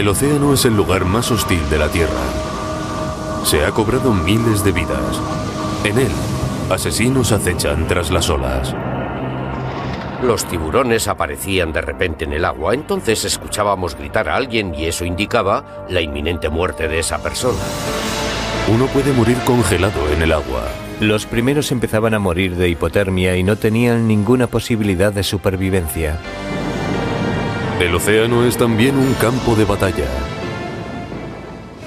El océano es el lugar más hostil de la Tierra. Se ha cobrado miles de vidas. En él, asesinos acechan tras las olas. Los tiburones aparecían de repente en el agua, entonces escuchábamos gritar a alguien y eso indicaba la inminente muerte de esa persona. Uno puede morir congelado en el agua. Los primeros empezaban a morir de hipotermia y no tenían ninguna posibilidad de supervivencia. El océano es también un campo de batalla.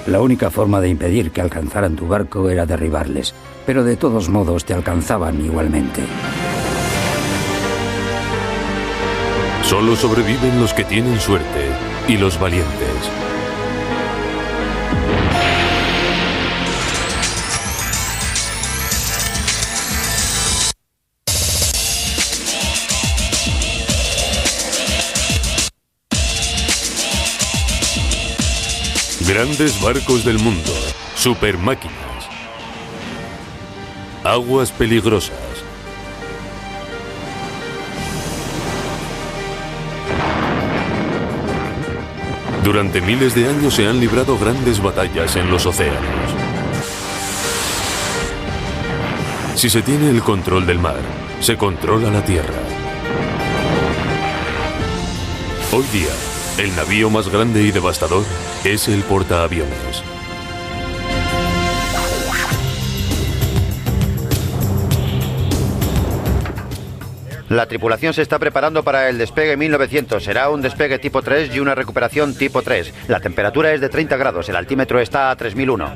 La única forma de impedir que alcanzaran tu barco era derribarles, pero de todos modos te alcanzaban igualmente. Solo sobreviven los que tienen suerte y los valientes. Grandes barcos del mundo, supermáquinas, aguas peligrosas. Durante miles de años se han librado grandes batallas en los océanos. Si se tiene el control del mar, se controla la tierra. Hoy día, el navío más grande y devastador es el portaaviones. La tripulación se está preparando para el despegue 1900. Será un despegue tipo 3 y una recuperación tipo 3. La temperatura es de 30 grados, el altímetro está a 3001.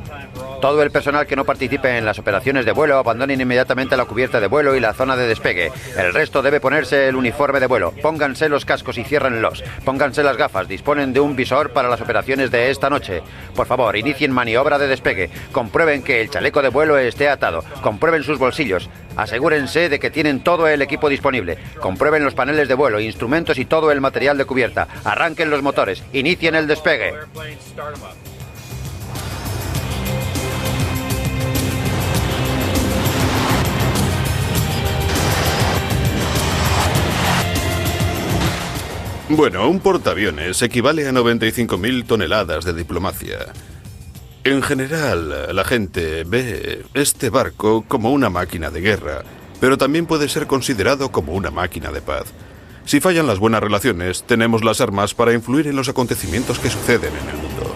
Todo el personal que no participe en las operaciones de vuelo abandonen inmediatamente la cubierta de vuelo y la zona de despegue. El resto debe ponerse el uniforme de vuelo. Pónganse los cascos y ciérrenlos. Pónganse las gafas. Disponen de un visor para las operaciones de esta noche. Por favor, inicien maniobra de despegue. Comprueben que el chaleco de vuelo esté atado. Comprueben sus bolsillos. Asegúrense de que tienen todo el equipo disponible. Comprueben los paneles de vuelo, instrumentos y todo el material de cubierta. Arranquen los motores. Inicien el despegue. Bueno, un portaaviones equivale a 95.000 toneladas de diplomacia. En general, la gente ve este barco como una máquina de guerra, pero también puede ser considerado como una máquina de paz. Si fallan las buenas relaciones, tenemos las armas para influir en los acontecimientos que suceden en el mundo.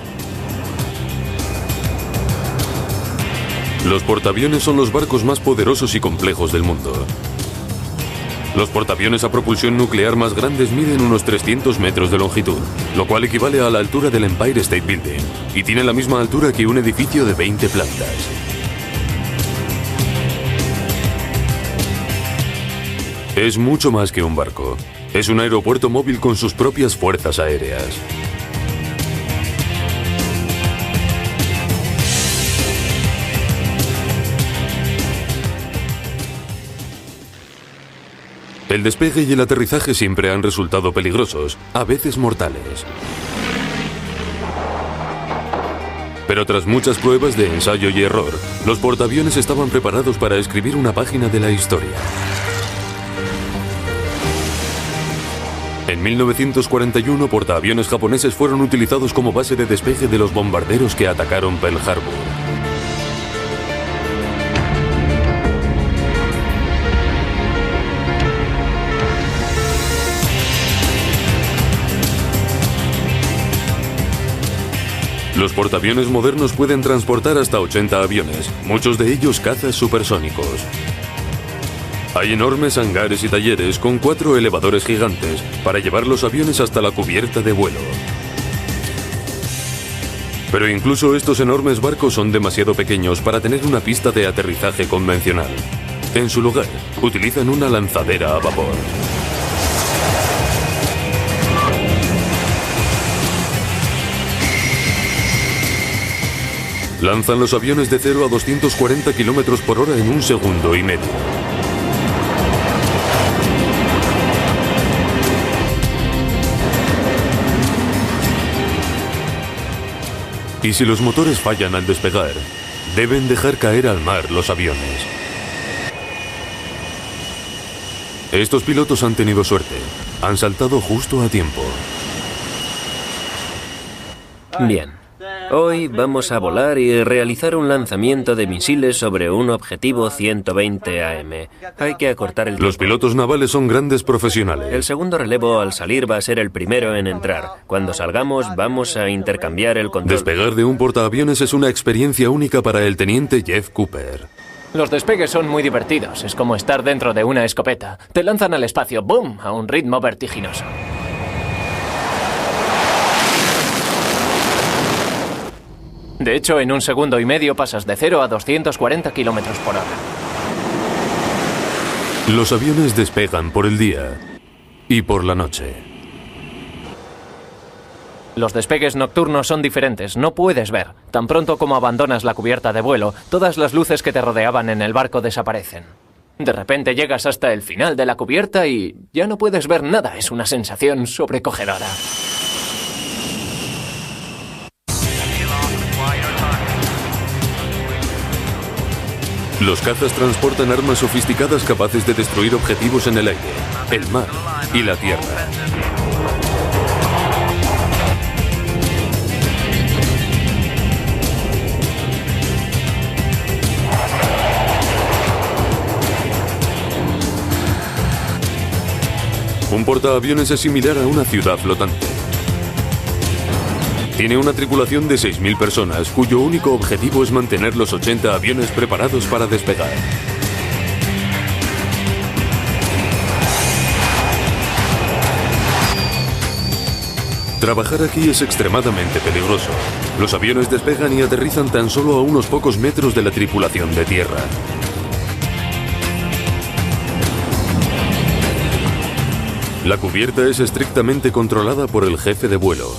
Los portaaviones son los barcos más poderosos y complejos del mundo. Los portaaviones a propulsión nuclear más grandes miden unos 300 metros de longitud, lo cual equivale a la altura del Empire State Building, y tiene la misma altura que un edificio de 20 plantas. Es mucho más que un barco. Es un aeropuerto móvil con sus propias fuerzas aéreas. El despegue y el aterrizaje siempre han resultado peligrosos, a veces mortales. Pero tras muchas pruebas de ensayo y error, los portaaviones estaban preparados para escribir una página de la historia. En 1941, portaaviones japoneses fueron utilizados como base de despegue de los bombarderos que atacaron Pearl Harbor. Los portaaviones modernos pueden transportar hasta 80 aviones, muchos de ellos cazas supersónicos. Hay enormes hangares y talleres con 4 elevadores gigantes para llevar los aviones hasta la cubierta de vuelo. Pero incluso estos enormes barcos son demasiado pequeños para tener una pista de aterrizaje convencional. En su lugar, utilizan una lanzadera a vapor. Lanzan los aviones de 0 a 240 km por hora en 1,5 segundos. Y si los motores fallan al despegar, deben dejar caer al mar los aviones. Estos pilotos han tenido suerte. Han saltado justo a tiempo. Bien. Hoy vamos a volar y realizar un lanzamiento de misiles sobre un objetivo 120 AM. Hay que acortar el tiempo. Los pilotos navales son grandes profesionales. El segundo relevo al salir va a ser el primero en entrar. Cuando salgamos vamos a intercambiar el control. Despegar de un portaaviones es una experiencia única para el teniente Jeff Cooper. Los despegues son muy divertidos. Es como estar dentro de una escopeta. Te lanzan al espacio, ¡boom!, a un ritmo vertiginoso. De hecho, en 1,5 segundos pasas de 0 a 240 kilómetros por hora. Los aviones despegan por el día y por la noche. Los despegues nocturnos son diferentes, no puedes ver. Tan pronto como abandonas la cubierta de vuelo, todas las luces que te rodeaban en el barco desaparecen. De repente llegas hasta el final de la cubierta y ya no puedes ver nada. Es una sensación sobrecogedora. Los cazas transportan armas sofisticadas capaces de destruir objetivos en el aire, el mar y la tierra. Un portaaviones es similar a una ciudad flotante. Tiene una tripulación de 6.000 personas, cuyo único objetivo es mantener los 80 aviones preparados para despegar. Trabajar aquí es extremadamente peligroso. Los aviones despegan y aterrizan tan solo a unos pocos metros de la tripulación de tierra. La cubierta es estrictamente controlada por el jefe de vuelo.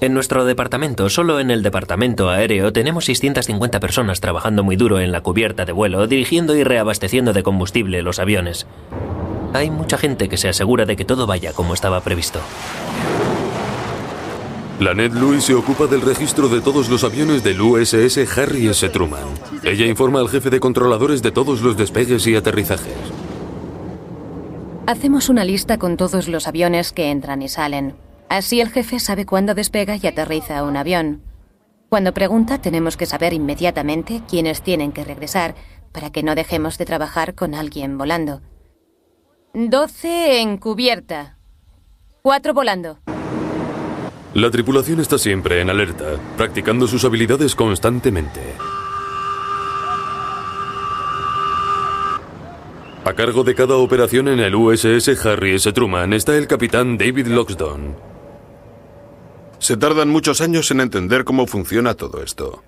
En nuestro departamento, solo en el departamento aéreo, tenemos 650 personas trabajando muy duro en la cubierta de vuelo, dirigiendo y reabasteciendo de combustible los aviones. Hay mucha gente que se asegura de que todo vaya como estaba previsto. La Ned Lewis se ocupa del registro de todos los aviones del USS Harry S. Truman. Ella informa al jefe de controladores de todos los despegues y aterrizajes. Hacemos una lista con todos los aviones que entran y salen. Así el jefe sabe cuándo despega y aterriza un avión. Cuando pregunta, tenemos que saber inmediatamente quiénes tienen que regresar para que no dejemos de trabajar con alguien volando. 12 en cubierta. 4 volando. La tripulación está siempre en alerta, practicando sus habilidades constantemente. A cargo de cada operación en el USS Harry S. Truman está el capitán David Loxton. Se tardan muchos años en entender cómo funciona todo esto.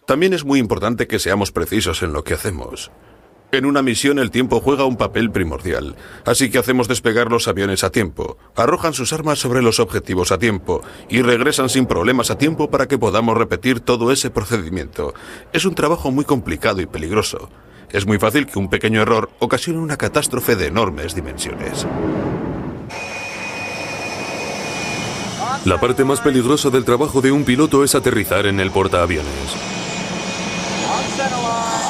También es muy importante que seamos precisos en lo que hacemos. En una misión el tiempo juega un papel primordial, así que hacemos despegar los aviones a tiempo, arrojan sus armas sobre los objetivos a tiempo y regresan sin problemas a tiempo para que podamos repetir todo ese procedimiento. Es un trabajo muy complicado y peligroso. Es muy fácil que un pequeño error ocasione una catástrofe de enormes dimensiones. La parte más peligrosa del trabajo de un piloto es aterrizar en el portaaviones.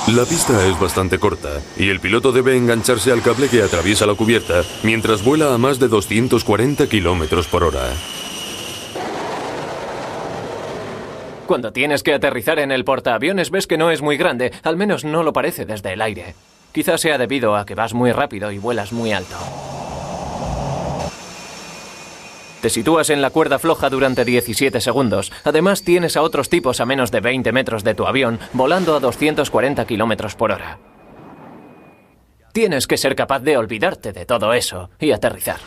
La pista es bastante corta y el piloto debe engancharse al cable que atraviesa la cubierta mientras vuela a más de 240 kilómetros por hora. Cuando tienes que aterrizar en el portaaviones ves que no es muy grande, al menos no lo parece desde el aire. Quizás sea debido a que vas muy rápido y vuelas muy alto. Te sitúas en la cuerda floja durante 17 segundos. Además, tienes a otros tipos a menos de 20 metros de tu avión, volando a 240 kilómetros por hora. Tienes que ser capaz de olvidarte de todo eso y aterrizar.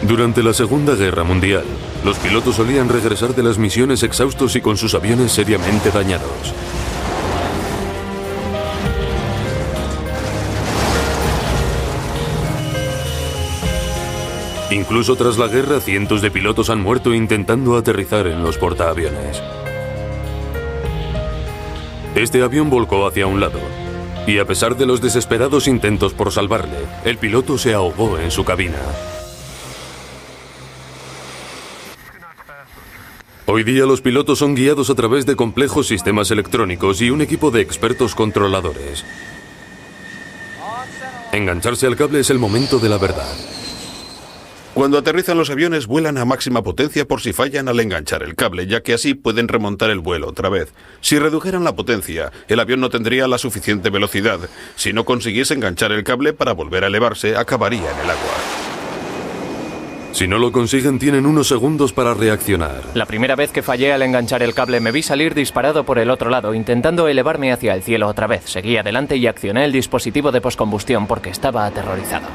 Durante la Segunda Guerra Mundial, los pilotos solían regresar de las misiones exhaustos y con sus aviones seriamente dañados. Incluso tras la guerra, cientos de pilotos han muerto intentando aterrizar en los portaaviones. Este avión volcó hacia un lado, y a pesar de los desesperados intentos por salvarle, el piloto se ahogó en su cabina. Hoy día los pilotos son guiados a través de complejos sistemas electrónicos y un equipo de expertos controladores. Engancharse al cable es el momento de la verdad. Cuando aterrizan los aviones vuelan a máxima potencia por si fallan al enganchar el cable, ya que así pueden remontar el vuelo otra vez. Si redujeran la potencia, el avión no tendría la suficiente velocidad. Si no consiguiese enganchar el cable para volver a elevarse, acabaría en el agua. Si no lo consiguen, tienen unos segundos para reaccionar. La primera vez que fallé al enganchar el cable me vi salir disparado por el otro lado, intentando elevarme hacia el cielo otra vez. Seguí adelante y accioné el dispositivo de poscombustión porque estaba aterrorizado.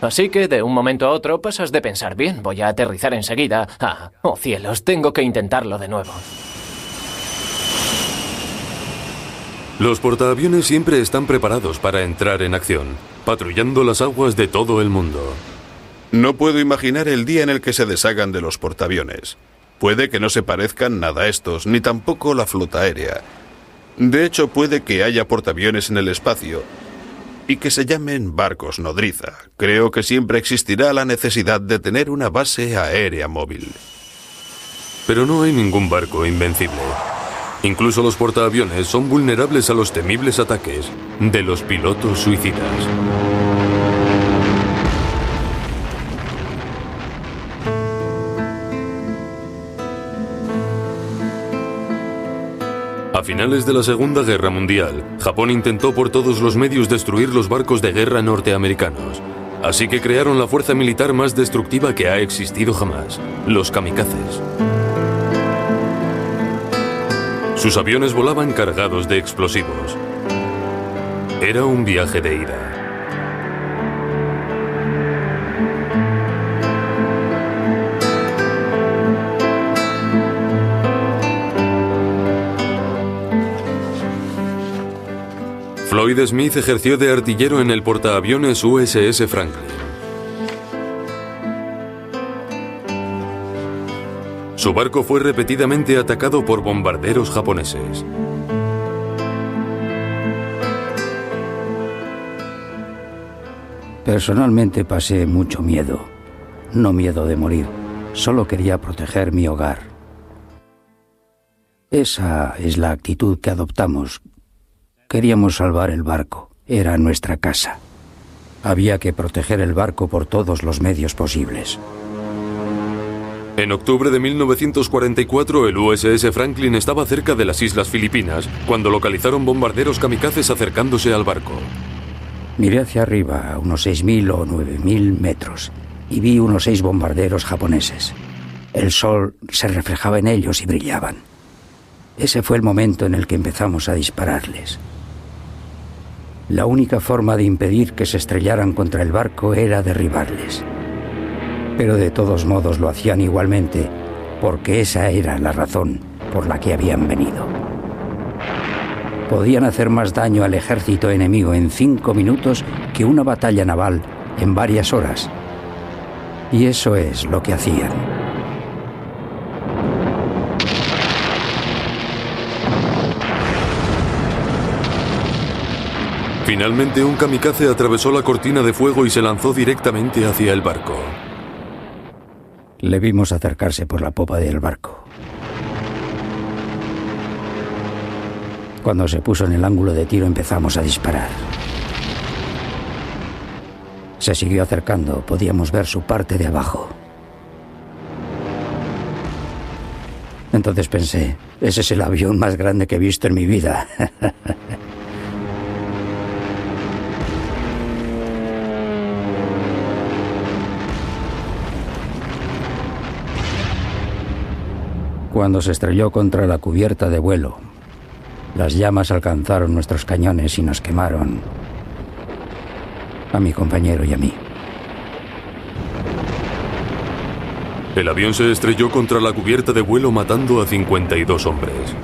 Así que de un momento a otro pasas de pensar, bien, voy a aterrizar enseguida, oh cielos, tengo que intentarlo de nuevo. Los portaaviones siempre están preparados para entrar en acción, patrullando las aguas de todo el mundo. No puedo imaginar el día en el que se deshagan de los portaaviones. Puede que no se parezcan nada a estos, ni tampoco la flota aérea. De hecho, puede que haya portaaviones en el espacio y que se llamen barcos nodriza. Creo que siempre existirá la necesidad de tener una base aérea móvil. Pero no hay ningún barco invencible. Incluso los portaaviones son vulnerables a los temibles ataques de los pilotos suicidas. A finales de la Segunda Guerra Mundial, Japón intentó por todos los medios destruir los barcos de guerra norteamericanos. Así que crearon la fuerza militar más destructiva que ha existido jamás, los kamikazes. Sus aviones volaban cargados de explosivos. Era un viaje de ida. Floyd Smith ejerció de artillero en el portaaviones USS Franklin. Su barco fue repetidamente atacado por bombarderos japoneses. Personalmente pasé mucho miedo. No miedo de morir, solo quería proteger mi hogar. Esa es la actitud que adoptamos. Queríamos salvar el barco. Era nuestra casa. Había que proteger el barco por todos los medios posibles. En octubre de 1944, el USS Franklin estaba cerca de las Islas Filipinas, cuando localizaron bombarderos kamikazes acercándose al barco. Miré hacia arriba, a unos 6.000 o 9.000 metros, y vi unos 6 bombarderos japoneses. El sol se reflejaba en ellos y brillaban. Ese fue el momento en el que empezamos a dispararles. La única forma de impedir que se estrellaran contra el barco era derribarles. Pero de todos modos lo hacían igualmente, porque esa era la razón por la que habían venido. Podían hacer más daño al ejército enemigo en 5 minutos que una batalla naval en varias horas. Y eso es lo que hacían. Finalmente, un kamikaze atravesó la cortina de fuego y se lanzó directamente hacia el barco. Le vimos acercarse por la popa del barco. Cuando se puso en el ángulo de tiro empezamos a disparar. Se siguió acercando, podíamos ver su parte de abajo. Entonces pensé, ese es el avión más grande que he visto en mi vida. Cuando se estrelló contra la cubierta de vuelo, las llamas alcanzaron nuestros cañones y nos quemaron a mi compañero y a mí. El avión se estrelló contra la cubierta de vuelo matando a 52 hombres.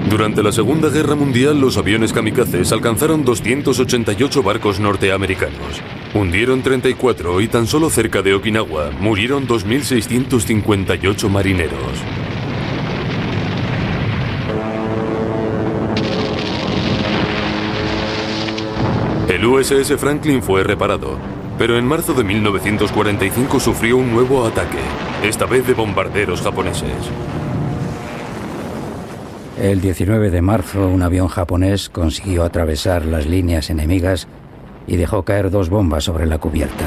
Durante la Segunda Guerra Mundial, los aviones kamikazes alcanzaron 288 barcos norteamericanos. Hundieron 34 y tan solo cerca de Okinawa murieron 2.658 marineros. El El USS Franklin fue reparado, pero en marzo de 1945 sufrió un nuevo ataque, esta vez de bombarderos japoneses. El 19 de marzo, un avión japonés consiguió atravesar las líneas enemigas y dejó caer 2 bombas sobre la cubierta.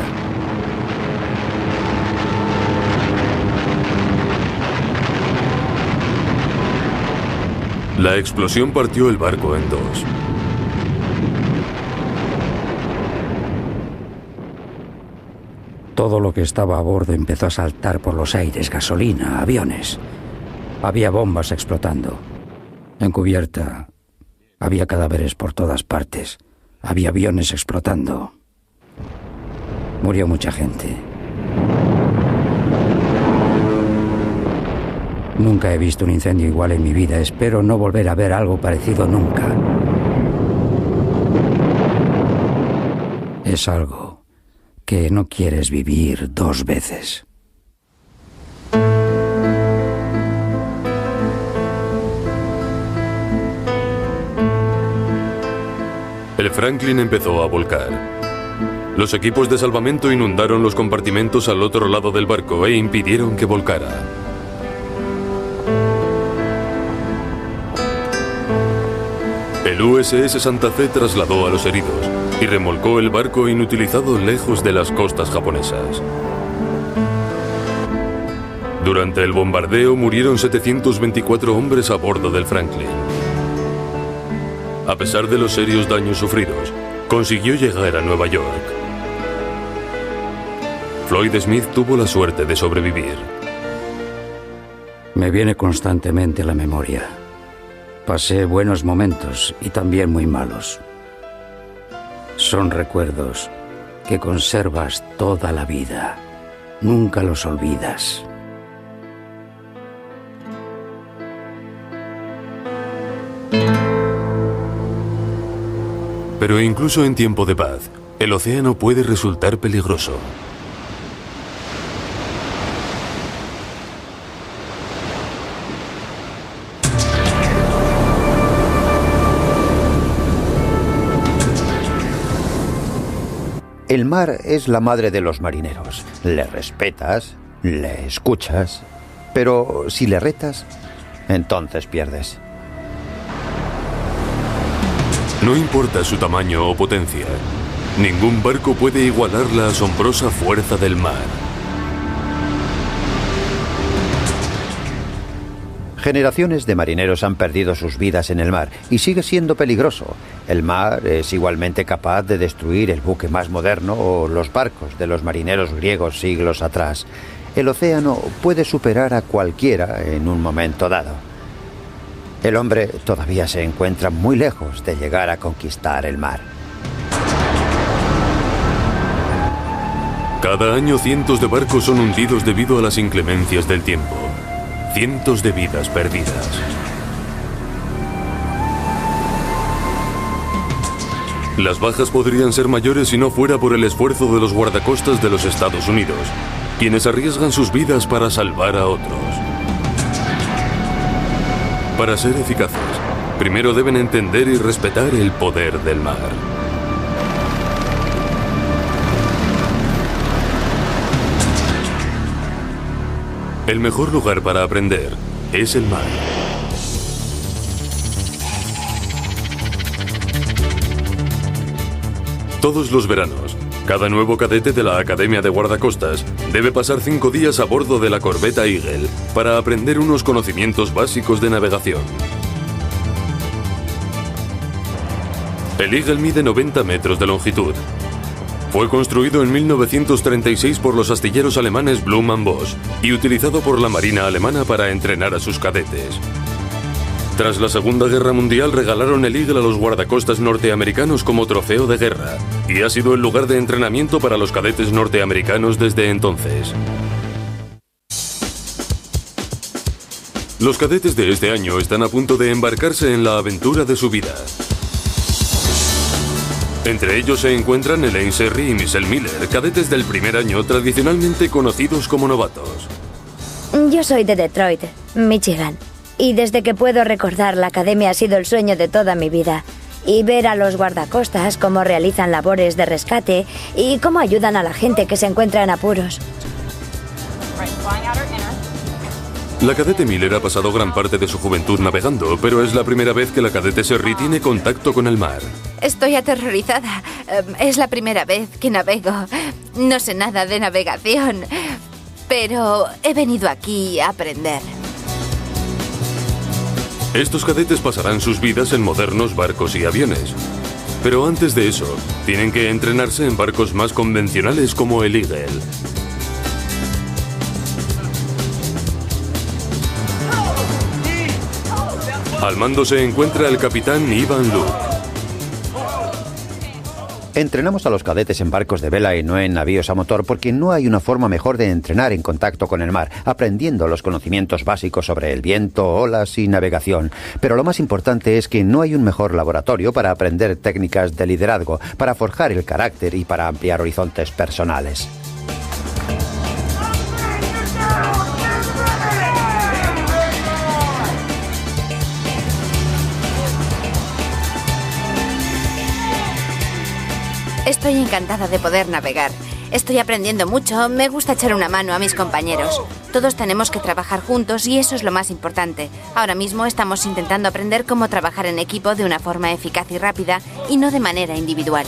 La explosión partió el barco en 2. Todo lo que estaba a bordo empezó a saltar por los aires: gasolina, aviones. Había bombas explotando. En cubierta había cadáveres por todas partes. Había aviones explotando. Murió mucha gente. Nunca he visto un incendio igual en mi vida. Espero no volver a ver algo parecido nunca. Es algo que no quieres vivir 2 veces. El Franklin empezó a volcar. Los equipos de salvamento inundaron los compartimentos al otro lado del barco e impidieron que volcara. El USS Santa Fe trasladó a los heridos y remolcó el barco inutilizado lejos de las costas japonesas. Durante el bombardeo murieron 724 hombres a bordo del Franklin. A pesar de los serios daños sufridos, consiguió llegar a Nueva York. Floyd Smith tuvo la suerte de sobrevivir. Me viene constantemente a la memoria. Pasé buenos momentos y también muy malos. Son recuerdos que conservas toda la vida. Nunca los olvidas. Pero incluso en tiempo de paz, el océano puede resultar peligroso. El mar es la madre de los marineros. Le respetas, le escuchas, pero si le retas, entonces pierdes. No importa su tamaño o potencia, ningún barco puede igualar la asombrosa fuerza del mar. Generaciones de marineros han perdido sus vidas en el mar y sigue siendo peligroso. El mar es igualmente capaz de destruir el buque más moderno o los barcos de los marineros griegos siglos atrás. El océano puede superar a cualquiera en un momento dado. El hombre todavía se encuentra muy lejos de llegar a conquistar el mar. Cada año cientos de barcos son hundidos debido a las inclemencias del tiempo. Cientos de vidas perdidas. Las bajas podrían ser mayores si no fuera por el esfuerzo de los guardacostas de los Estados Unidos, quienes arriesgan sus vidas para salvar a otros. Para ser eficaces, primero deben entender y respetar el poder del mar. El mejor lugar para aprender es el mar. Todos los veranos, cada nuevo cadete de la Academia de Guardacostas debe pasar 5 días a bordo de la corbeta Eagle para aprender unos conocimientos básicos de navegación. El Eagle mide 90 metros de longitud. Fue construido en 1936 por los astilleros alemanes Blohm & Voss y utilizado por la Marina alemana para entrenar a sus cadetes. Tras la Segunda Guerra Mundial regalaron el Eagle a los guardacostas norteamericanos como trofeo de guerra y ha sido el lugar de entrenamiento para los cadetes norteamericanos desde entonces. Los cadetes de este año están a punto de embarcarse en la aventura de su vida. Entre ellos se encuentran Elaine Serry y Michelle Miller, cadetes del primer año tradicionalmente conocidos como novatos. Yo soy de Detroit, Michigan, y desde que puedo recordar la academia ha sido el sueño de toda mi vida. y ver a los guardacostas cómo realizan labores de rescate y cómo ayudan a la gente que se encuentra en apuros. La cadete Miller ha pasado gran parte de su juventud navegando, pero es la primera vez que la cadete Serry tiene contacto con el mar. Estoy aterrorizada. Es la primera vez que navego. No sé nada de navegación, pero he venido aquí a aprender. Estos cadetes pasarán sus vidas en modernos barcos y aviones. Pero antes de eso, tienen que entrenarse en barcos más convencionales como el Eagle. Al mando se encuentra el capitán Ivan Luke. Entrenamos a los cadetes en barcos de vela y no en navíos a motor porque no hay una forma mejor de entrenar en contacto con el mar, aprendiendo los conocimientos básicos sobre el viento, olas y navegación. Pero lo más importante es que no hay un mejor laboratorio para aprender técnicas de liderazgo, para forjar el carácter y para ampliar horizontes personales. Estoy encantada de poder navegar. Estoy aprendiendo mucho, me gusta echar una mano a mis compañeros. Todos tenemos que trabajar juntos y eso es lo más importante. Ahora mismo estamos intentando aprender cómo trabajar en equipo de una forma eficaz y rápida y no de manera individual.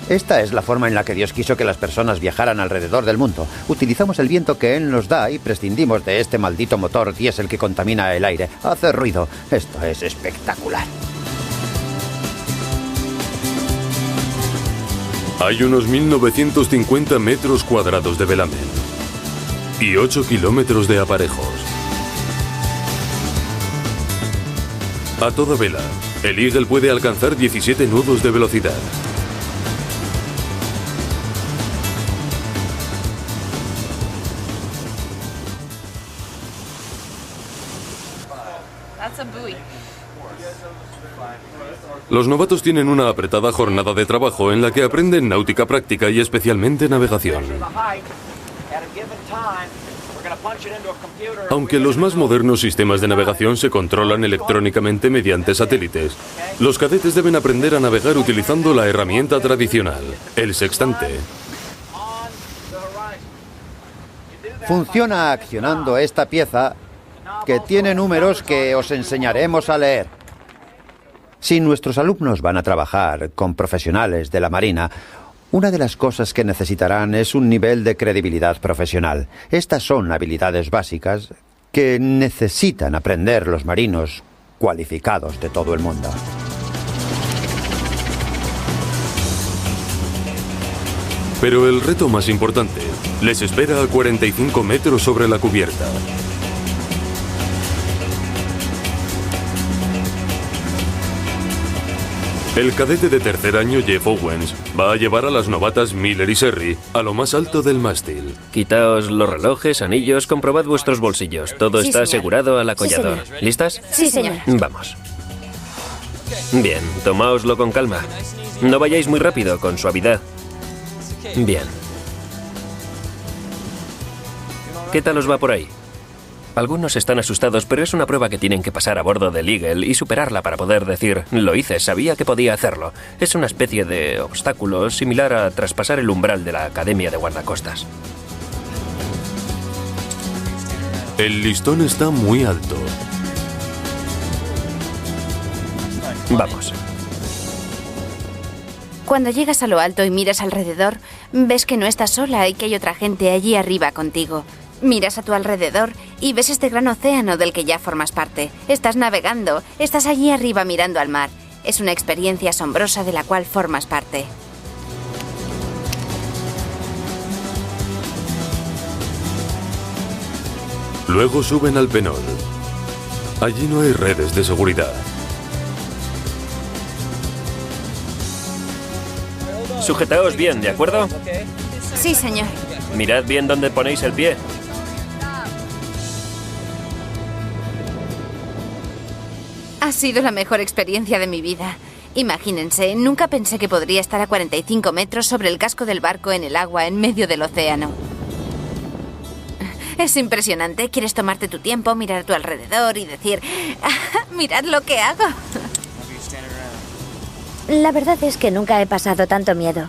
Esta es la forma en la que Dios quiso que las personas viajaran alrededor del mundo. Utilizamos el viento que Él nos da y prescindimos de este maldito motor diésel que contamina el aire. Hace ruido. Esto es espectacular. Hay unos 1.950 metros cuadrados de velamen y 8 kilómetros de aparejos. A toda vela, el Eagle puede alcanzar 17 nudos de velocidad. Los novatos tienen una apretada jornada de trabajo en la que aprenden náutica práctica y especialmente navegación. Aunque los más modernos sistemas de navegación se controlan electrónicamente mediante satélites, los cadetes deben aprender a navegar utilizando la herramienta tradicional, el sextante. Funciona accionando esta pieza que tiene números que os enseñaremos a leer. Si nuestros alumnos van a trabajar con profesionales de la Marina, una de las cosas que necesitarán es un nivel de credibilidad profesional. Estas son habilidades básicas que necesitan aprender los marinos cualificados de todo el mundo. Pero el reto más importante les espera a 45 metros sobre la cubierta. El cadete de tercer año, Jeff Owens, va a llevar a las novatas Miller y Serry a lo más alto del mástil. Quitaos los relojes, anillos, comprobad vuestros bolsillos. Todo Sí, está señor. asegurado al acollador. Sí, señor. ¿Listas? Sí, señor. Vamos. Bien, tomáoslo con calma. No vayáis muy rápido, con suavidad. Bien. ¿Qué tal os va por ahí? Algunos están asustados, pero es una prueba que tienen que pasar a bordo del Eagle y superarla para poder decir, lo hice, sabía que podía hacerlo. Es una especie de obstáculo similar a traspasar el umbral de la Academia de Guardacostas. El listón está muy alto. Vamos. Cuando llegas a lo alto y miras alrededor, ves que no estás sola y que hay otra gente allí arriba contigo. Miras a tu alrededor y ves este gran océano del que ya formas parte. Estás navegando, estás allí arriba mirando al mar. Es una experiencia asombrosa de la cual formas parte. Luego suben al penol. Allí no hay redes de seguridad. Sujetaos bien, ¿de acuerdo? Sí, señor. Mirad bien dónde ponéis el pie. Ha sido la mejor experiencia de mi vida. Imagínense, nunca pensé que podría estar a 45 metros sobre el casco del barco en el agua en medio del océano. Es impresionante. Quieres tomarte tu tiempo, mirar a tu alrededor y decir, "Ah, mirad lo que hago". La verdad es que nunca he pasado tanto miedo.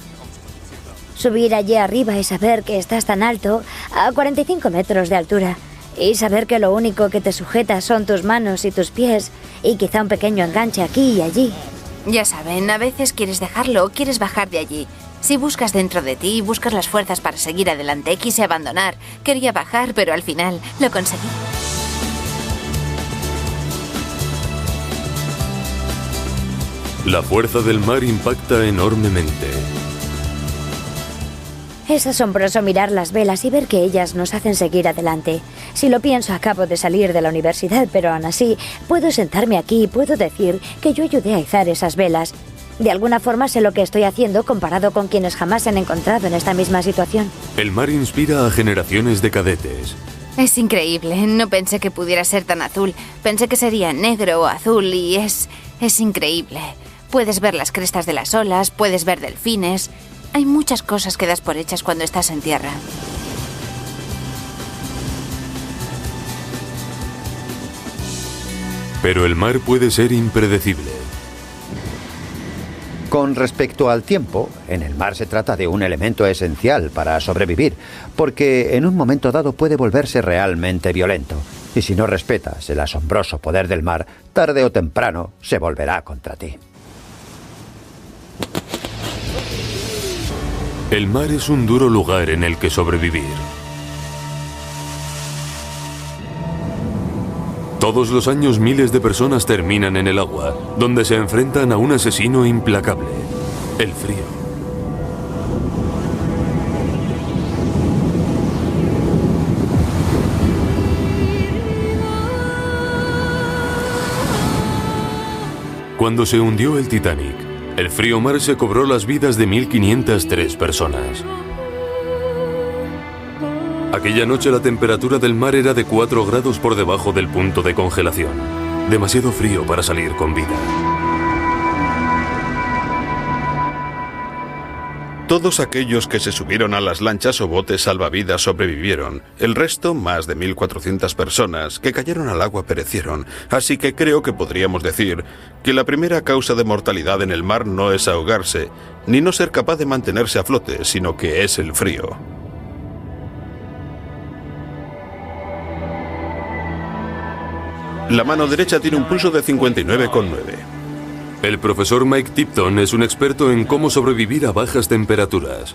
Subir allí arriba y saber que estás tan alto, a 45 metros de altura, y saber que lo único que te sujeta son tus manos y tus pies, y quizá un pequeño enganche aquí y allí. Ya saben, a veces quieres dejarlo o quieres bajar de allí. Si buscas dentro de ti, buscas las fuerzas para seguir adelante. Quise abandonar, quería bajar, pero al final lo conseguí. La fuerza del mar impacta enormemente. Es asombroso mirar las velas y ver que ellas nos hacen seguir adelante. Si lo pienso, acabo de salir de la universidad, pero aún así, puedo sentarme aquí y puedo decir que yo ayudé a izar esas velas. De alguna forma sé lo que estoy haciendo comparado con quienes jamás se han encontrado en esta misma situación. El mar inspira a generaciones de cadetes. Es increíble. No pensé que pudiera ser tan azul. Pensé que sería negro o azul y es increíble. Puedes ver las crestas de las olas, puedes ver delfines. Hay muchas cosas que das por hechas cuando estás en tierra. Pero el mar puede ser impredecible. Con respecto al tiempo, en el mar se trata de un elemento esencial para sobrevivir, porque en un momento dado puede volverse realmente violento. Y si no respetas el asombroso poder del mar, tarde o temprano se volverá contra ti. El mar es un duro lugar en el que sobrevivir. Todos los años miles de personas terminan en el agua, donde se enfrentan a un asesino implacable, el frío. Cuando se hundió el Titanic, el frío mar se cobró las vidas de 1.503 personas. Aquella noche la temperatura del mar era de 4 grados por debajo del punto de congelación. Demasiado frío para salir con vida. Todos aquellos que se subieron a las lanchas o botes salvavidas sobrevivieron. El resto, más de 1.400 personas que cayeron al agua, perecieron. Así que creo que podríamos decir que la primera causa de mortalidad en el mar no es ahogarse, ni no ser capaz de mantenerse a flote, sino que es el frío. La mano derecha tiene un pulso de 59,9. El profesor Mike Tipton es un experto en cómo sobrevivir a bajas temperaturas.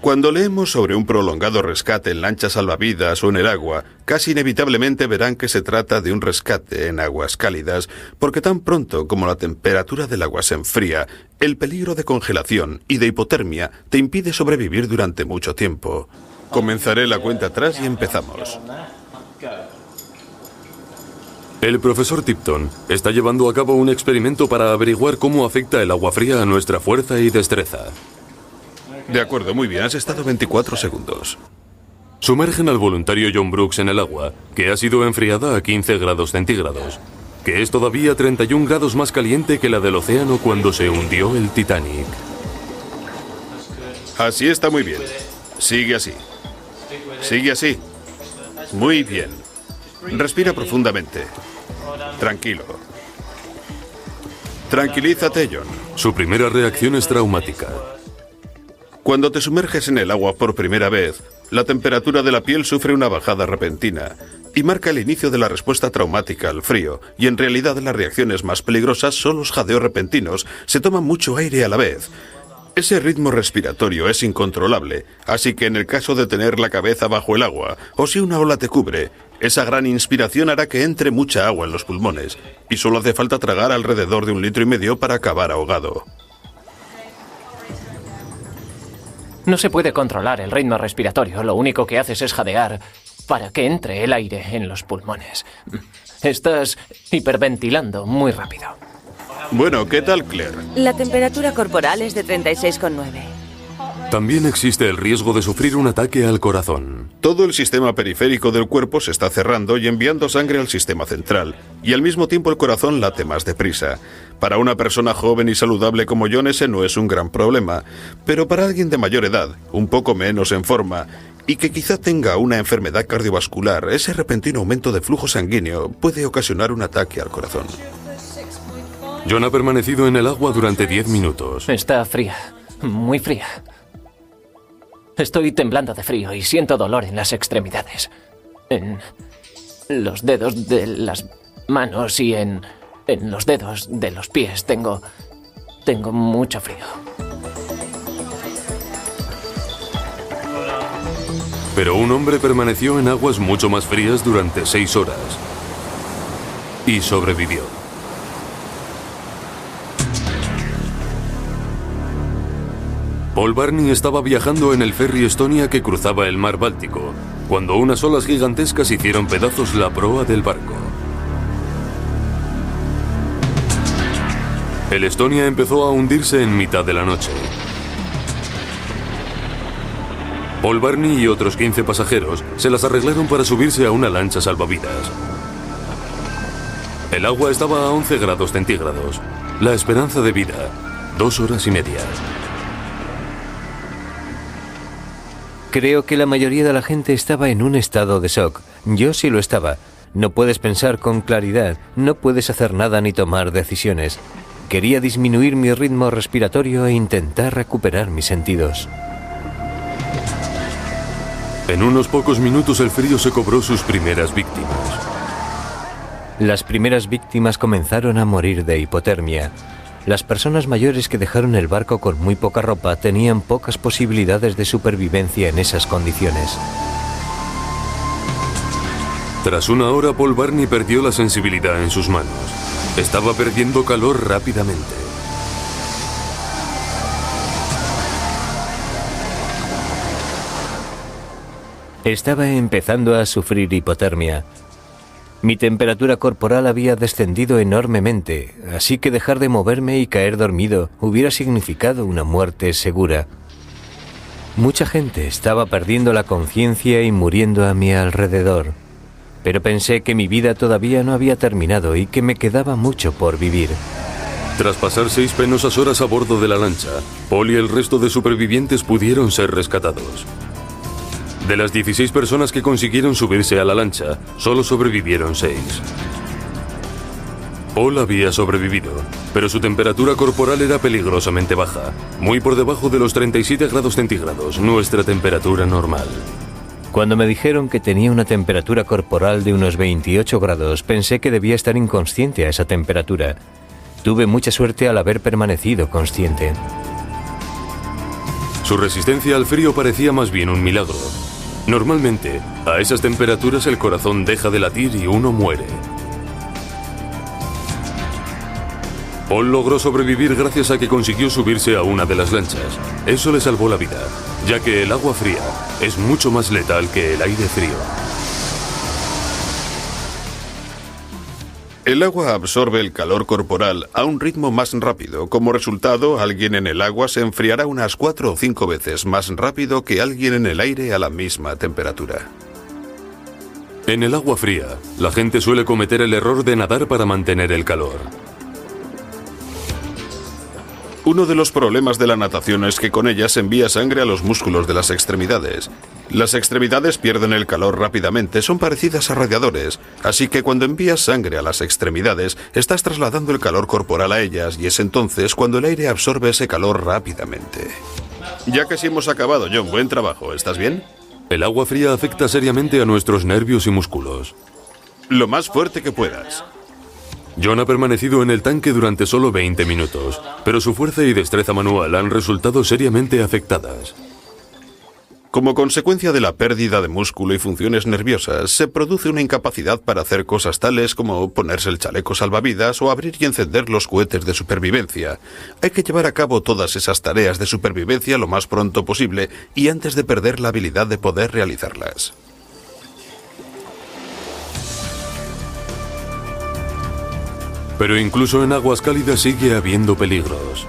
Cuando leemos sobre un prolongado rescate en lanchas salvavidas o en el agua, casi inevitablemente verán que se trata de un rescate en aguas cálidas, porque tan pronto como la temperatura del agua se enfría, el peligro de congelación y de hipotermia te impide sobrevivir durante mucho tiempo. Comenzaré la cuenta atrás y empezamos. El profesor Tipton está llevando a cabo un experimento para averiguar cómo afecta el agua fría a nuestra fuerza y destreza. De acuerdo, muy bien, has estado 24 segundos. Sumergen al voluntario John Brooks en el agua, que ha sido enfriada a 15 grados centígrados, que es todavía 31 grados más caliente que la del océano cuando se hundió el Titanic. Así está muy bien. Sigue así. Sigue así. Muy bien. Respira profundamente. Tranquilo. Tranquilízate, John. Su primera reacción es traumática. Cuando te sumerges en el agua por primera vez, la temperatura de la piel sufre una bajada repentina y marca el inicio de la respuesta traumática al frío, y en realidad las reacciones más peligrosas son los jadeos repentinos. Se toma mucho aire a la vez. Ese ritmo respiratorio es incontrolable, así que en el caso de tener la cabeza bajo el agua, o si una ola te cubre, esa gran inspiración hará que entre mucha agua en los pulmones, y solo hace falta tragar alrededor de 1,5 litros para acabar ahogado. No se puede controlar el ritmo respiratorio, lo único que haces es jadear para que entre el aire en los pulmones. Estás hiperventilando muy rápido. Bueno, ¿qué tal, Claire? La temperatura corporal es de 36,9. También existe el riesgo de sufrir un ataque al corazón. Todo el sistema periférico del cuerpo se está cerrando y enviando sangre al sistema central, y al mismo tiempo el corazón late más deprisa. Para una persona joven y saludable como John ese no es un gran problema, pero para alguien de mayor edad, un poco menos en forma, y que quizá tenga una enfermedad cardiovascular, ese repentino aumento de flujo sanguíneo puede ocasionar un ataque al corazón. John ha permanecido en el agua durante 10 minutos. Está fría, muy fría. Estoy temblando de frío y siento dolor en las extremidades. En los dedos de las manos y en los dedos de los pies. Tengo mucho frío. Pero un hombre permaneció en aguas mucho más frías durante 6 horas. Y sobrevivió. Paul Barney estaba viajando en el ferry Estonia que cruzaba el mar Báltico, cuando unas olas gigantescas hicieron pedazos la proa del barco. El Estonia empezó a hundirse en mitad de la noche. Paul Barney y otros 15 pasajeros se las arreglaron para subirse a una lancha salvavidas. El agua estaba a 11 grados centígrados. La esperanza de vida, 2 horas y media. Creo que la mayoría de la gente estaba en un estado de shock. Yo sí lo estaba. No puedes pensar con claridad, no puedes hacer nada ni tomar decisiones. Quería disminuir mi ritmo respiratorio e intentar recuperar mis sentidos. En unos pocos minutos el frío se cobró sus primeras víctimas. Las primeras víctimas comenzaron a morir de hipotermia. Las personas mayores que dejaron el barco con muy poca ropa tenían pocas posibilidades de supervivencia en esas condiciones. Tras una hora, Paul Barney perdió la sensibilidad en sus manos. Estaba perdiendo calor rápidamente. Estaba empezando a sufrir hipotermia. Mi temperatura corporal había descendido enormemente, así que dejar de moverme y caer dormido hubiera significado una muerte segura. Mucha gente estaba perdiendo la conciencia y muriendo a mi alrededor, pero pensé que mi vida todavía no había terminado y que me quedaba mucho por vivir. Tras pasar 6 penosas horas a bordo de la lancha, Paul y el resto de supervivientes pudieron ser rescatados. De las 16 personas que consiguieron subirse a la lancha, solo sobrevivieron 6. Paul había sobrevivido, pero su temperatura corporal era peligrosamente baja, muy por debajo de los 37 grados centígrados, nuestra temperatura normal. Cuando me dijeron que tenía una temperatura corporal de unos 28 grados, pensé que debía estar inconsciente a esa temperatura. Tuve mucha suerte al haber permanecido consciente. Su resistencia al frío parecía más bien un milagro. Normalmente, a esas temperaturas el corazón deja de latir y uno muere. Paul logró sobrevivir gracias a que consiguió subirse a una de las lanchas. Eso le salvó la vida, ya que el agua fría es mucho más letal que el aire frío. El agua absorbe el calor corporal a un ritmo más rápido. Como resultado, alguien en el agua se enfriará unas 4 o 5 veces más rápido que alguien en el aire a la misma temperatura. En el agua fría, la gente suele cometer el error de nadar para mantener el calor. Uno de los problemas de la natación es que con ella se envía sangre a los músculos de las extremidades. Las extremidades pierden el calor rápidamente, son parecidas a radiadores, así que cuando envías sangre a las extremidades, estás trasladando el calor corporal a ellas y es entonces cuando el aire absorbe ese calor rápidamente. Ya casi hemos acabado, John, buen trabajo, ¿estás bien? El agua fría afecta seriamente a nuestros nervios y músculos. Lo más fuerte que puedas. John ha permanecido en el tanque durante solo 20 minutos, pero su fuerza y destreza manual han resultado seriamente afectadas. Como consecuencia de la pérdida de músculo y funciones nerviosas, se produce una incapacidad para hacer cosas tales como ponerse el chaleco salvavidas o abrir y encender los cohetes de supervivencia. Hay que llevar a cabo todas esas tareas de supervivencia lo más pronto posible y antes de perder la habilidad de poder realizarlas. Pero incluso en aguas cálidas sigue habiendo peligros.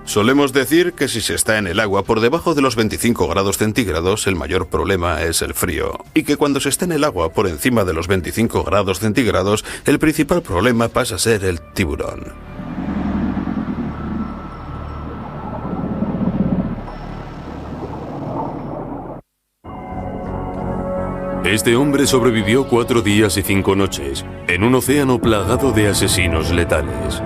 Solemos decir que si se está en el agua por debajo de los 25 grados centígrados, el mayor problema es el frío. Y que cuando se está en el agua por encima de los 25 grados centígrados, el principal problema pasa a ser el tiburón. Este hombre sobrevivió 4 días y 5 noches en un océano plagado de asesinos letales.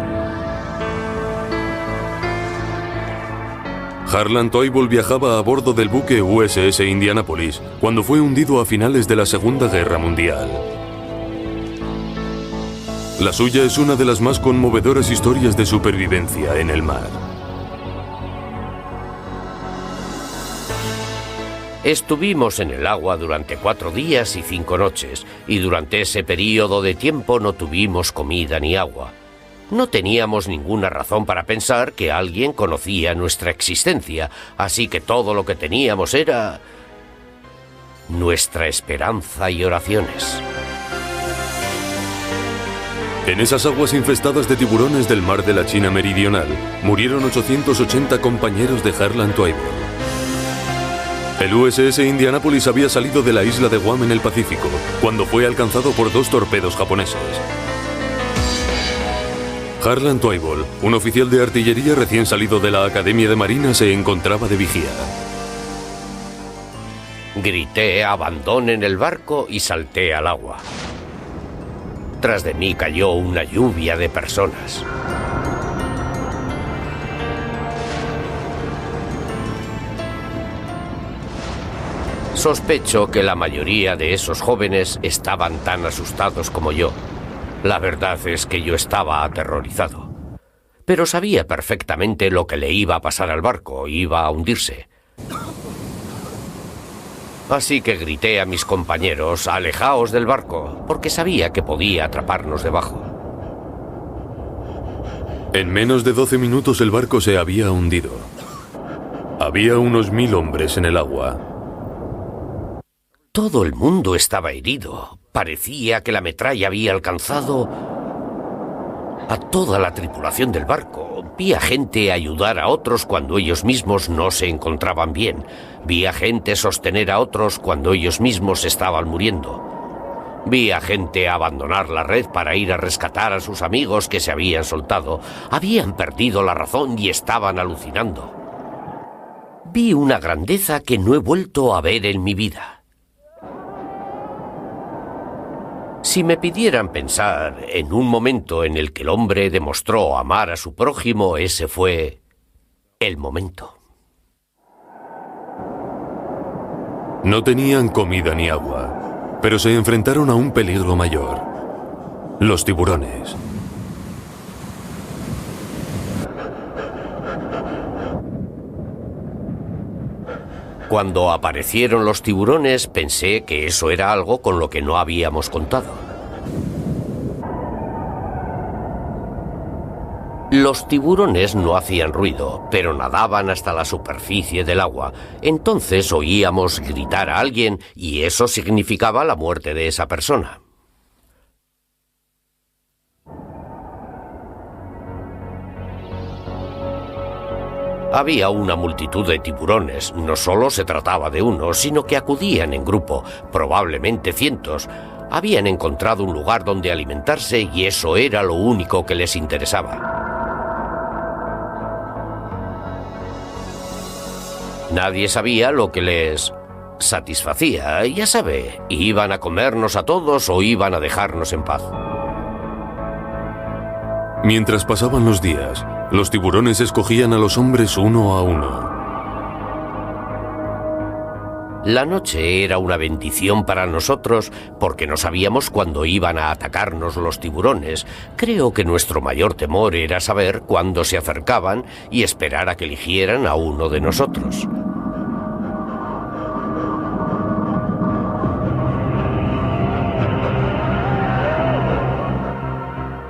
Harlan Toivoll viajaba a bordo del buque USS Indianapolis cuando fue hundido a finales de la Segunda Guerra Mundial. La suya es una de las más conmovedoras historias de supervivencia en el mar. Estuvimos en el agua durante 4 días y 5 noches, y durante ese periodo de tiempo no tuvimos comida ni agua. No teníamos ninguna razón para pensar que alguien conocía nuestra existencia, así que todo lo que teníamos era nuestra esperanza y oraciones. En esas aguas infestadas de tiburones del mar de la China Meridional, murieron 880 compañeros de Harlan Toivoll. El USS Indianapolis había salido de la isla de Guam en el Pacífico, cuando fue alcanzado por 2 torpedos japoneses. Harlan Toivoll, un oficial de artillería recién salido de la Academia de Marina, se encontraba de vigía. Grité «abandonen el barco» y salté al agua. Tras de mí cayó una lluvia de personas. Sospecho que la mayoría de esos jóvenes estaban tan asustados como yo. La verdad es que yo estaba aterrorizado. Pero sabía perfectamente lo que le iba a pasar al barco, iba a hundirse. Así que grité a mis compañeros, alejaos del barco, porque sabía que podía atraparnos debajo. En menos de 12 minutos el barco se había hundido. Había unos 1000 hombres en el agua. Todo el mundo estaba herido. Parecía que la metralla había alcanzado a toda la tripulación del barco. Vi a gente ayudar a otros cuando ellos mismos no se encontraban bien. Vi a gente sostener a otros cuando ellos mismos estaban muriendo. Vi a gente abandonar la red para ir a rescatar a sus amigos que se habían soltado. Habían perdido la razón y estaban alucinando. Vi una grandeza que no he vuelto a ver en mi vida. Si me pidieran pensar en un momento en el que el hombre demostró amar a su prójimo, ese fue el momento. No tenían comida ni agua, pero se enfrentaron a un peligro mayor: los tiburones. Cuando aparecieron los tiburones, pensé que eso era algo con lo que no habíamos contado. Los tiburones no hacían ruido, pero nadaban hasta la superficie del agua. Entonces oíamos gritar a alguien y eso significaba la muerte de esa persona. Había una multitud de tiburones. No solo se trataba de uno, sino que acudían en grupo, probablemente cientos. Habían encontrado un lugar donde alimentarse y eso era lo único que les interesaba. Nadie sabía lo que les satisfacía. Ya sabe, iban a comernos a todos o iban a dejarnos en paz. Mientras pasaban los días, los tiburones escogían a los hombres uno a uno. La noche era una bendición para nosotros porque no sabíamos cuándo iban a atacarnos los tiburones. Creo que nuestro mayor temor era saber cuándo se acercaban y esperar a que eligieran a uno de nosotros.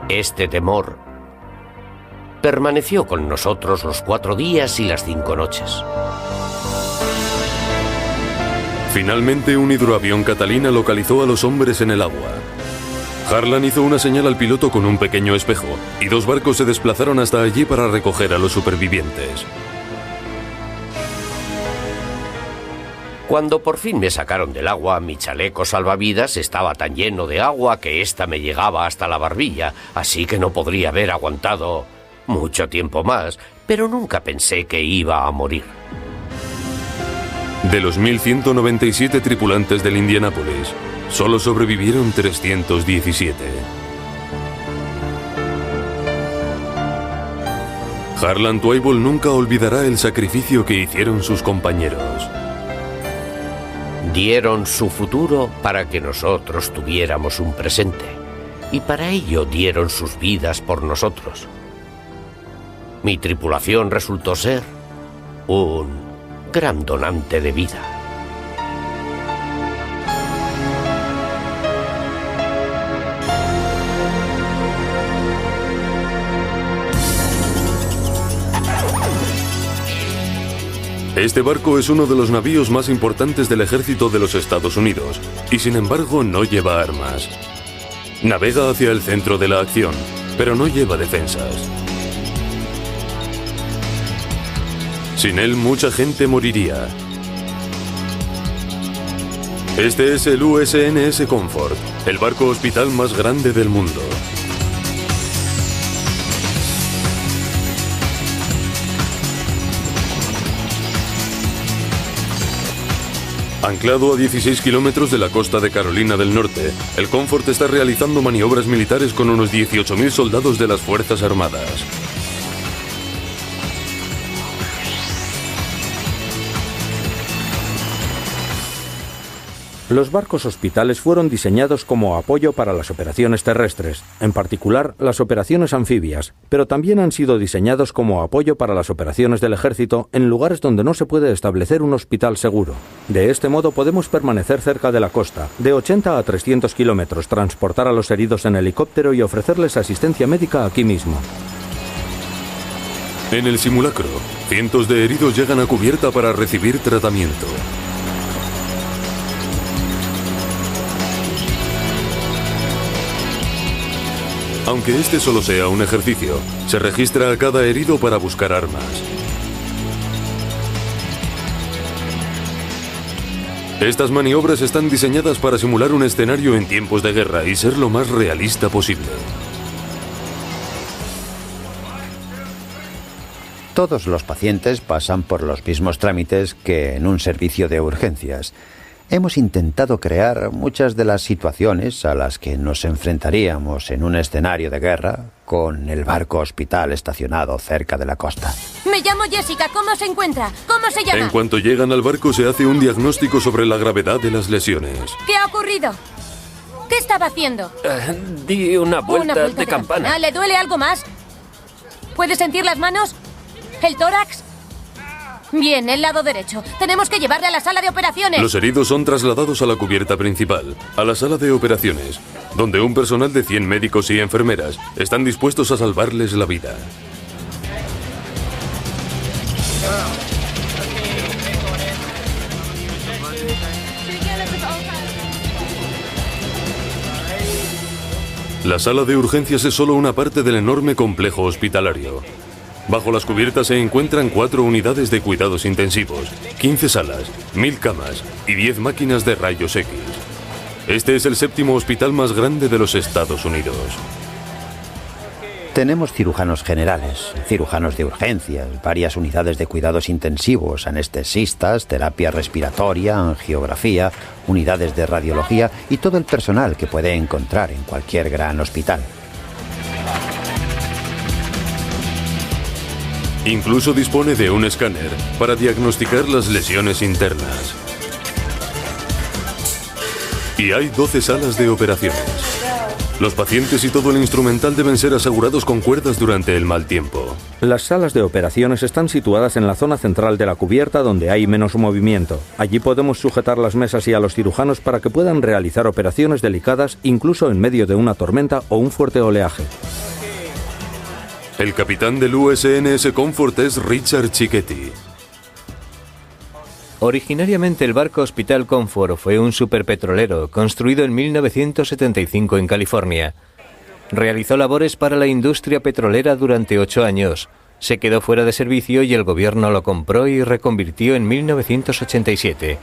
Este temor permaneció con nosotros los 4 días y las 5 noches. Finalmente, un hidroavión Catalina localizó a los hombres en el agua. Harlan hizo una señal al piloto con un pequeño espejo, y 2 barcos se desplazaron hasta allí para recoger a los supervivientes. Cuando por fin me sacaron del agua, mi chaleco salvavidas estaba tan lleno de agua que ésta me llegaba hasta la barbilla, así que no podría haber aguantado mucho tiempo más, pero nunca pensé que iba a morir. De los 1.197 tripulantes del Indianápolis, solo sobrevivieron 317. Harlan Twible nunca olvidará el sacrificio que hicieron sus compañeros. Dieron su futuro para que nosotros tuviéramos un presente, y para ello dieron sus vidas por nosotros. Mi tripulación resultó ser un gran donante de vida. Este barco es uno de los navíos más importantes del ejército de los Estados Unidos, y sin embargo no lleva armas. Navega hacia el centro de la acción, pero no lleva defensas. Sin él, mucha gente moriría. Este es el USNS Comfort, el barco hospital más grande del mundo. Anclado a 16 kilómetros de la costa de Carolina del Norte, el Comfort está realizando maniobras militares con unos 18.000 soldados de las Fuerzas Armadas. Los barcos hospitales fueron diseñados como apoyo para las operaciones terrestres, en particular las operaciones anfibias, pero también han sido diseñados como apoyo para las operaciones del ejército en lugares donde no se puede establecer un hospital seguro. De este modo podemos permanecer cerca de la costa, de 80 a 300 kilómetros, transportar a los heridos en helicóptero y ofrecerles asistencia médica aquí mismo. En el simulacro, cientos de heridos llegan a cubierta para recibir tratamiento. Aunque este solo sea un ejercicio, se registra a cada herido para buscar armas. Estas maniobras están diseñadas para simular un escenario en tiempos de guerra y ser lo más realista posible. Todos los pacientes pasan por los mismos trámites que en un servicio de urgencias. Hemos intentado crear muchas de las situaciones a las que nos enfrentaríamos en un escenario de guerra con el barco hospital estacionado cerca de la costa. Me llamo Jessica. ¿Cómo se encuentra? ¿Cómo se llama? En cuanto llegan al barco se hace un diagnóstico sobre la gravedad de las lesiones. ¿Qué ha ocurrido? ¿Qué estaba haciendo? Di una vuelta de campana. ¿Le duele algo más? ¿Puede sentir las manos? ¿El tórax? Bien, el lado derecho. Tenemos que llevarle a la sala de operaciones. Los heridos son trasladados a la cubierta principal, a la sala de operaciones, donde un personal de 100 médicos y enfermeras están dispuestos a salvarles la vida. La sala de urgencias es solo una parte del enorme complejo hospitalario. Bajo las cubiertas se encuentran 4 unidades de cuidados intensivos, 15 salas, 1000 camas y 10 máquinas de rayos X. Este es el 7º hospital más grande de los Estados Unidos. Tenemos cirujanos generales, cirujanos de urgencias, varias unidades de cuidados intensivos, anestesistas, terapia respiratoria, angiografía, unidades de radiología y todo el personal que puede encontrar en cualquier gran hospital. Incluso dispone de un escáner para diagnosticar las lesiones internas. Y hay 12 salas de operaciones. Los pacientes y todo el instrumental deben ser asegurados con cuerdas durante el mal tiempo. Las salas de operaciones están situadas en la zona central de la cubierta donde hay menos movimiento. Allí podemos sujetar las mesas y a los cirujanos para que puedan realizar operaciones delicadas incluso en medio de una tormenta o un fuerte oleaje. El capitán del USNS Comfort es Richard Cicchetti. Originariamente el barco Hospital Comfort fue un superpetrolero construido en 1975 en California. Realizó labores para la industria petrolera durante 8 años. Se quedó fuera de servicio y el gobierno lo compró y reconvirtió en 1987.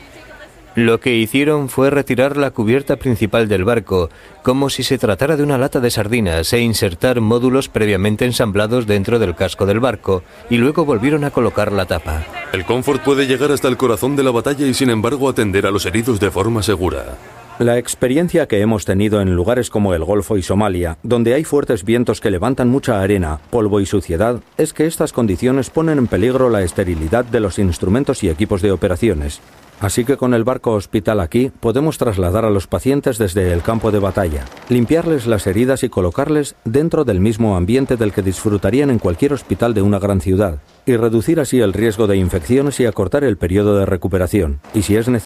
Lo que hicieron fue retirar la cubierta principal del barco, como si se tratara de una lata de sardinas, e insertar módulos previamente ensamblados dentro del casco del barco, y luego volvieron a colocar la tapa. El Comfort puede llegar hasta el corazón de la batalla y sin embargo atender a los heridos de forma segura. La experiencia que hemos tenido en lugares como el Golfo y Somalia, donde hay fuertes vientos que levantan mucha arena, polvo y suciedad, es que estas condiciones ponen en peligro la esterilidad de los instrumentos y equipos de operaciones. Así que con el barco hospital aquí podemos trasladar a los pacientes desde el campo de batalla, limpiarles las heridas y colocarles dentro del mismo ambiente del que disfrutarían en cualquier hospital de una gran ciudad, y reducir así el riesgo de infecciones y acortar el periodo de recuperación, y si es necesario,